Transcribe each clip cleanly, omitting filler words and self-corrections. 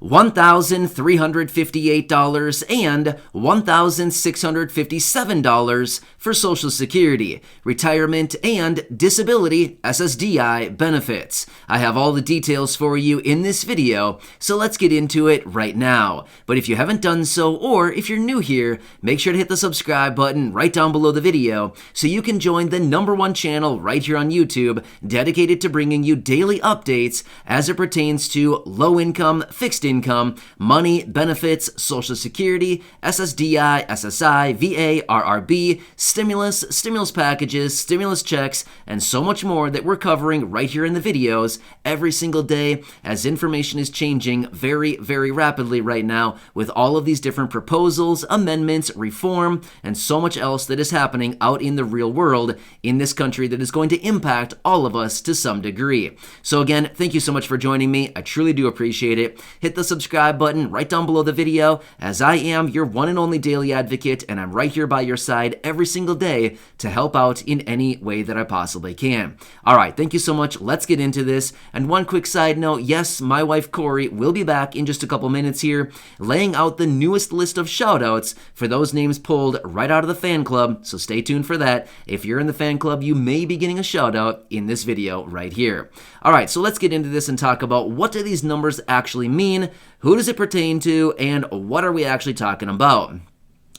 $1,358 and $1,657 for Social Security, retirement, and disability SSDI benefits. I have all the details for you in this video, so let's get into it right now. But if you haven't done so, or if you're new here, make sure to hit the subscribe button right down below the video so you can join the #1 channel right here on YouTube dedicated to bringing you daily updates as it pertains to low income, fixed income, money, benefits, Social Security, SSDI, SSI, VA, RRB, stimulus packages, stimulus checks, and so much more that we're covering right here in the videos every single day as information is changing very, very rapidly right now with all of these different proposals, amendments, reform, and so much else that is happening out in the real world in this country that is going to impact all of us to some degree. So again, thank you so much for joining me. I truly do appreciate it. Hit the subscribe button right down below the video, as I am your one and only daily advocate, and I'm right here by your side every single day to help out in any way that I possibly can. All right, thank you so much. Let's get into this. And one quick side note, yes, my wife Corey will be back in just a couple minutes here, laying out the newest list of shoutouts for those names pulled right out of the fan club, so stay tuned for that. If you're in the fan club, you may be getting a shoutout in this video right here. All right, so let's get into this and talk about what do these numbers actually mean, who does it pertain to, and what are we actually talking about.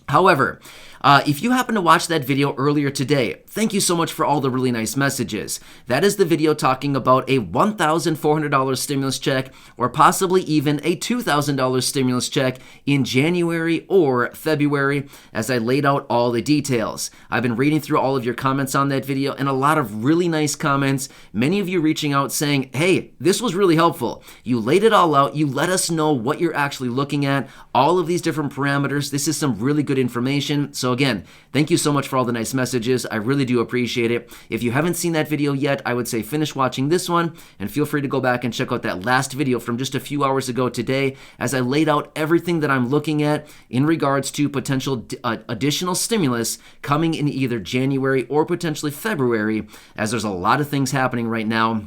However, if you happen to watch that video earlier today, thank you so much for all the really nice messages. That is the video talking about a $1,400 stimulus check or possibly even a $2,000 stimulus check in January or February, as I laid out all the details. I've been reading through all of your comments on that video and a lot of really nice comments, many of you reaching out saying, hey, this was really helpful. You laid it all out. You let us know what you're actually looking at, all of these different parameters. This is some really good information. So again, thank you so much for all the nice messages. I really do appreciate it. If you haven't seen that video yet, I would say finish watching this one and feel free to go back and check out that last video from just a few hours ago today as I laid out everything that I'm looking at in regards to potential additional stimulus coming in either January or potentially February, as there's a lot of things happening right now.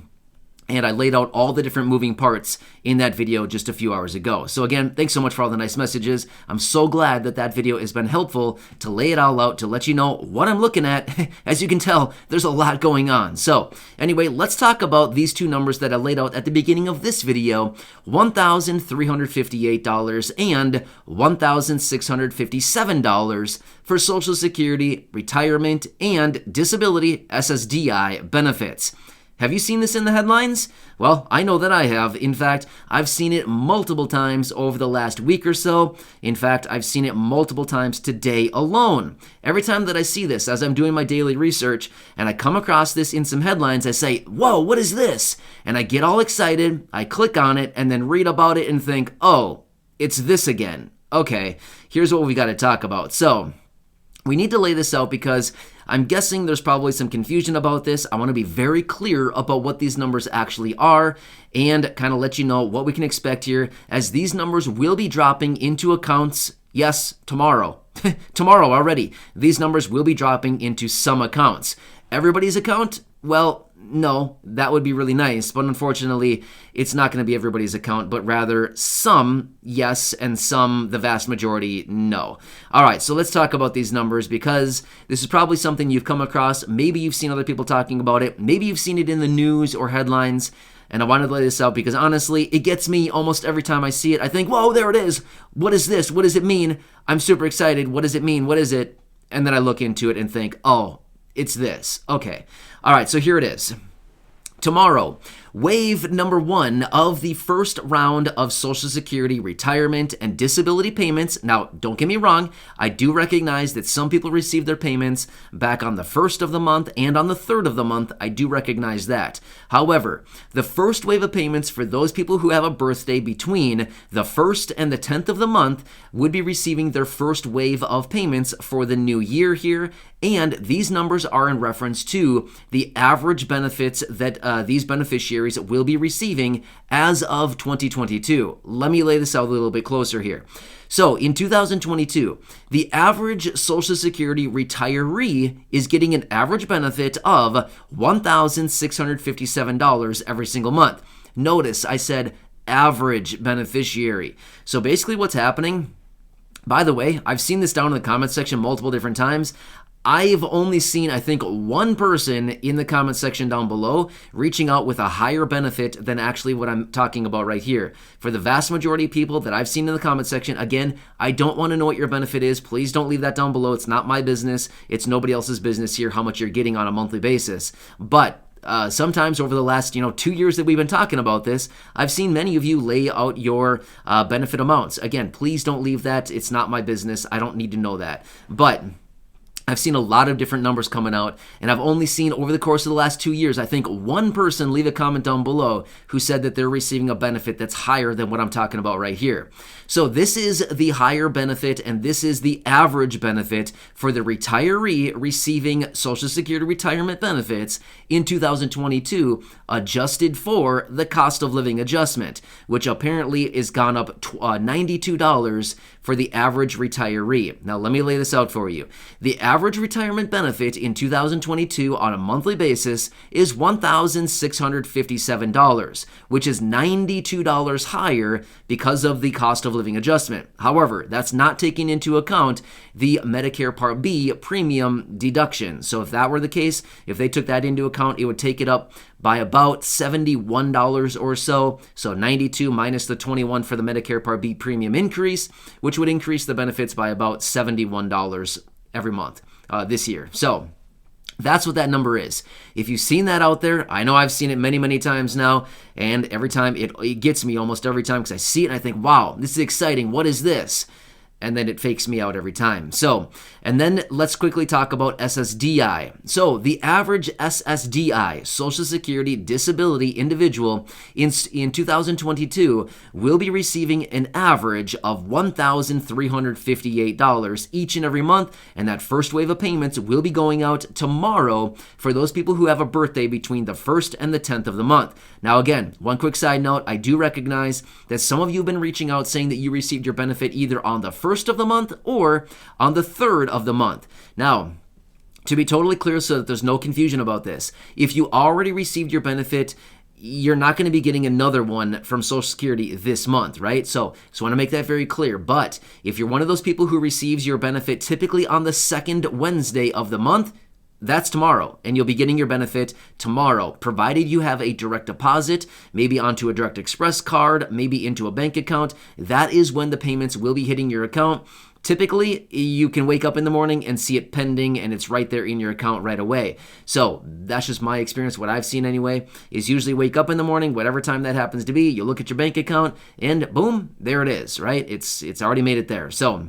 And I laid out all the different moving parts in that video just a few hours ago. So again, thanks so much for all the nice messages. I'm so glad that that video has been helpful to lay it all out, to let you know what I'm looking at. As you can tell, there's a lot going on. So anyway, let's talk about these two numbers that I laid out at the beginning of this video, $1,358 and $1,657 for Social Security, retirement, and disability SSDI benefits. Have you seen this in the headlines? Well, I know that I have. In fact, I've seen it multiple times over the last week or so. In fact, I've seen it multiple times today alone. Every time that I see this, as I'm doing my daily research, and I come across this in some headlines, I say, whoa, what is this? And I get all excited, I click on it, and then read about it and think, oh, it's this again. Okay, here's what we got to talk about. So, we need to lay this out because I'm guessing there's probably some confusion about this. I want to be very clear about what these numbers actually are and kind of let you know what we can expect here, as these numbers will be dropping into accounts, yes, tomorrow. Tomorrow already. These numbers will be dropping into some accounts. Everybody's account? Well, no, that would be really nice, but unfortunately, it's not going to be everybody's account, but rather some, yes, and some, the vast majority, no. All right, so let's talk about these numbers because this is probably something you've come across. Maybe you've seen other people talking about it. Maybe you've seen it in the news or headlines, and I wanted to lay this out because honestly, it gets me almost every time I see it. I think, whoa, there it is. What is this? What does it mean? I'm super excited. What does it mean? What is it? And then I look into it and think, oh, it's this. Okay. All right, so here it is. Tomorrow, wave number 1 of the first round of Social Security retirement and disability payments. Now, don't get me wrong, I do recognize that some people receive their payments back on the 1st of the month and on the 3rd of the month. I do recognize that. However, the first wave of payments for those people who have a birthday between the 1st and the 10th of the month would be receiving their first wave of payments for the new year here. And these numbers are in reference to the average benefits that these beneficiaries will be receiving as of 2022. Let me lay this out a little bit closer here. So in 2022, the average Social Security retiree is getting an average benefit of $1,657 every single month. Notice I said average beneficiary. So basically what's happening, by the way, I've seen this down in the comments section multiple different times. I've only seen, I think, one person in the comment section down below reaching out with a higher benefit than actually what I'm talking about right here. For the vast majority of people that I've seen in the comment section, again, I don't want to know what your benefit is. Please don't leave that down below. It's not my business. It's nobody else's business here how much you're getting on a monthly basis. But sometimes over the last 2 years that we've been talking about this, I've seen many of you lay out your benefit amounts. Again, please don't leave that. It's not my business. I don't need to know that. But I've seen a lot of different numbers coming out, and I've only seen over the course of the last 2 years, I think one person leave a comment down below who said that they're receiving a benefit that's higher than what I'm talking about right here. So this is the higher benefit, and this is the average benefit for the retiree receiving Social Security retirement benefits in 2022, adjusted for the cost of living adjustment, which apparently is gone up $92 for the average retiree. Now, let me lay this out for you. The average retirement benefit in 2022 on a monthly basis is $1,657, which is $92 higher because of the cost of living adjustment. However, that's not taking into account the Medicare Part B premium deduction. So if that were the case, if they took that into account, it would take it up by about $71 or so. So 92 minus the 21 for the Medicare Part B premium increase, which would increase the benefits by about $71 every month this year. So that's what that number is. If you've seen that out there, I know I've seen it many, many times now, and every time it gets me almost every time because I see it and I think, wow, this is exciting. What is this? And then it fakes me out every time. So, and then let's quickly talk about SSDI. So the average SSDI, Social Security Disability individual in 2022 will be receiving an average of $1,358 each and every month. And that first wave of payments will be going out tomorrow for those people who have a birthday between the 1st and the 10th of the month. Now, again, one quick side note, I do recognize that some of you have been reaching out saying that you received your benefit either on the 1st of the month or on the 3rd of the month. Now, to be totally clear so that there's no confusion about this, if you already received your benefit, you're not going to be getting another one from Social Security this month, right? So I want to make that very clear. But if you're one of those people who receives your benefit typically on the 2nd Wednesday of the month, that's tomorrow, and you'll be getting your benefit tomorrow, provided you have a direct deposit, maybe onto a Direct Express card, maybe into a bank account. That is when the payments will be hitting your account. Typically, you can wake up in the morning and see it pending, and it's right there in your account right away. So that's just my experience. What I've seen anyway is usually wake up in the morning, whatever time that happens to be, you look at your bank account, and boom, there it is, right? It's already made it there. So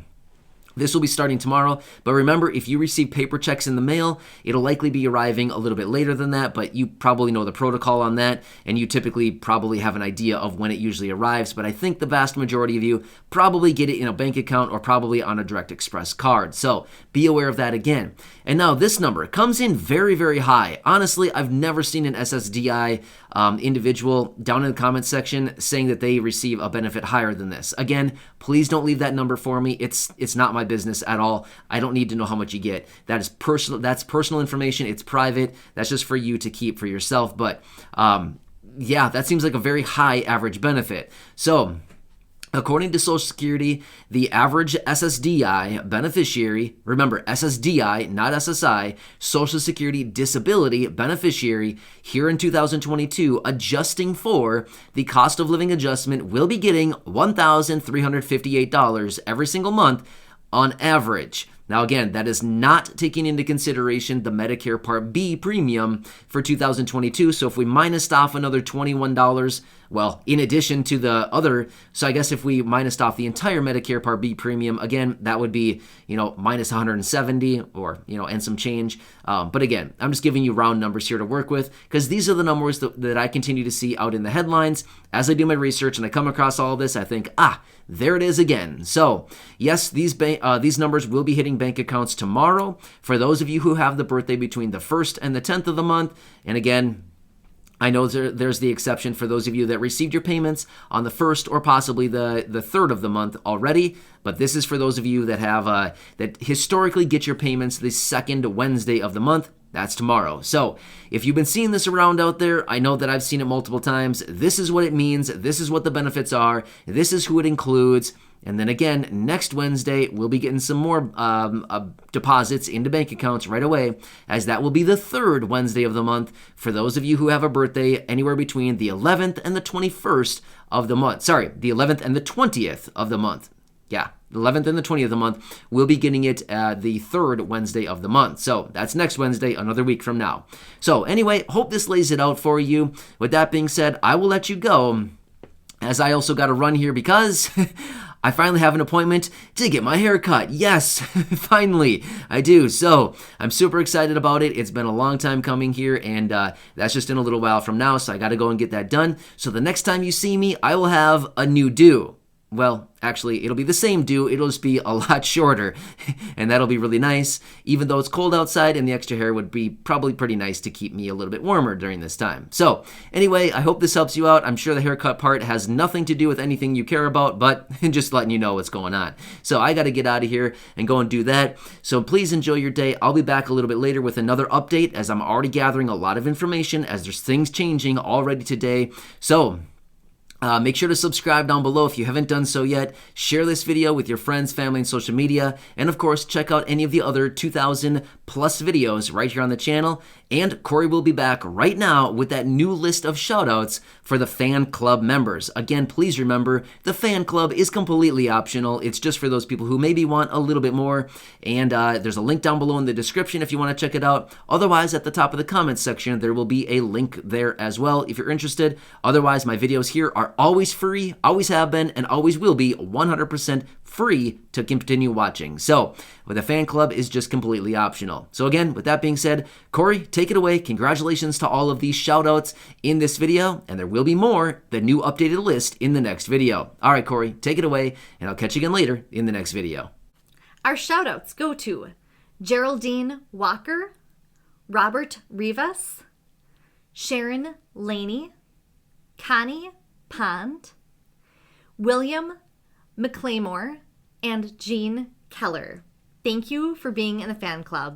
this will be starting tomorrow, but remember, if you receive paper checks in the mail, it'll likely be arriving a little bit later than that, but you probably know the protocol on that, and you typically probably have an idea of when it usually arrives, but I think the vast majority of you probably get it in a bank account or probably on a Direct Express card, so be aware of that again. And now this number comes in very, very high. Honestly, I've never seen an SSDI individual down in the comments section saying that they receive a benefit higher than this. Again, please don't leave that number for me. It's not my business at all. I don't need to know how much you get. That is personal. That's personal information. It's private. That's just for you to keep for yourself. But yeah, that seems like a very high average benefit. So according to Social Security, the average SSDI beneficiary, remember SSDI, not SSI, Social Security Disability beneficiary here in 2022, adjusting for the cost of living adjustment, will be getting $1,358 every single month on average. Now again, that is not taking into consideration the Medicare Part B premium for 2022. So if we minus off another $21, well, in addition to the other, so I guess if we minus off the entire Medicare Part B premium, again, that would be, minus 170 or, and some change. But again, I'm just giving you round numbers here to work with because these are the numbers that I continue to see out in the headlines. As I do my research and I come across all of this, I think, there it is again. So yes, these numbers will be hitting bank accounts tomorrow for those of you who have the birthday between the 1st and the 10th of the month. And again, I know there's the exception for those of you that received your payments on the 1st or possibly the 3rd of the month already, but this is for those of you that have that historically get your payments the 2nd Wednesday of the month. That's tomorrow. So if you've been seeing this around out there, I know that I've seen it multiple times. This is what it means. This is what the benefits are. This is who it includes. And then again, next Wednesday, we'll be getting some more deposits into bank accounts right away, as that will be the third Wednesday of the month for those of you who have a birthday anywhere between the 11th and the 21st of the month. Sorry, the 11th and the 20th of the month. Yeah, the 11th and the 20th of the month. We'll be getting it the third Wednesday of the month. So that's next Wednesday, another week from now. So anyway, hope this lays it out for you. With that being said, I will let you go, as I also got to run here because I finally have an appointment to get my hair cut. Yes, finally, I do. So I'm super excited about it. It's been a long time coming here, and that's just in a little while from now, so I got to go and get that done. So the next time you see me, I will have a new do. Well, actually, it'll be the same do. It'll just be a lot shorter, and that'll be really nice. Even though it's cold outside, and the extra hair would be probably pretty nice to keep me a little bit warmer during this time. So anyway, I hope this helps you out. I'm sure the haircut part has nothing to do with anything you care about, but just letting you know what's going on. So I got to get out of here and go and do that. So please enjoy your day. I'll be back a little bit later with another update, as I'm already gathering a lot of information, as there's things changing already today. So make sure to subscribe down below if you haven't done so yet. Share this video with your friends, family, and social media. And of course, check out any of the other 2,000 plus videos right here on the channel. And Corey will be back right now with that new list of shoutouts for the fan club members. Again, please remember, the fan club is completely optional. It's just for those people who maybe want a little bit more. And there's a link down below in the description if you want to check it out. Otherwise, at the top of the comments section, there will be a link there as well if you're interested. Otherwise, my videos here are always free, always have been, and always will be 100% free to continue watching. So, with a fan club is just completely optional. So again, with that being said, Corey, take it away. Congratulations to all of these shoutouts in this video, and there will be more, the new updated list in the next video. All right, Corey, take it away, and I'll catch you again later in the next video. Our shoutouts go to Geraldine Walker, Robert Rivas, Sharon Laney, Connie Pond, William McClaymore, and Jean Keller. Thank you for being in the fan club.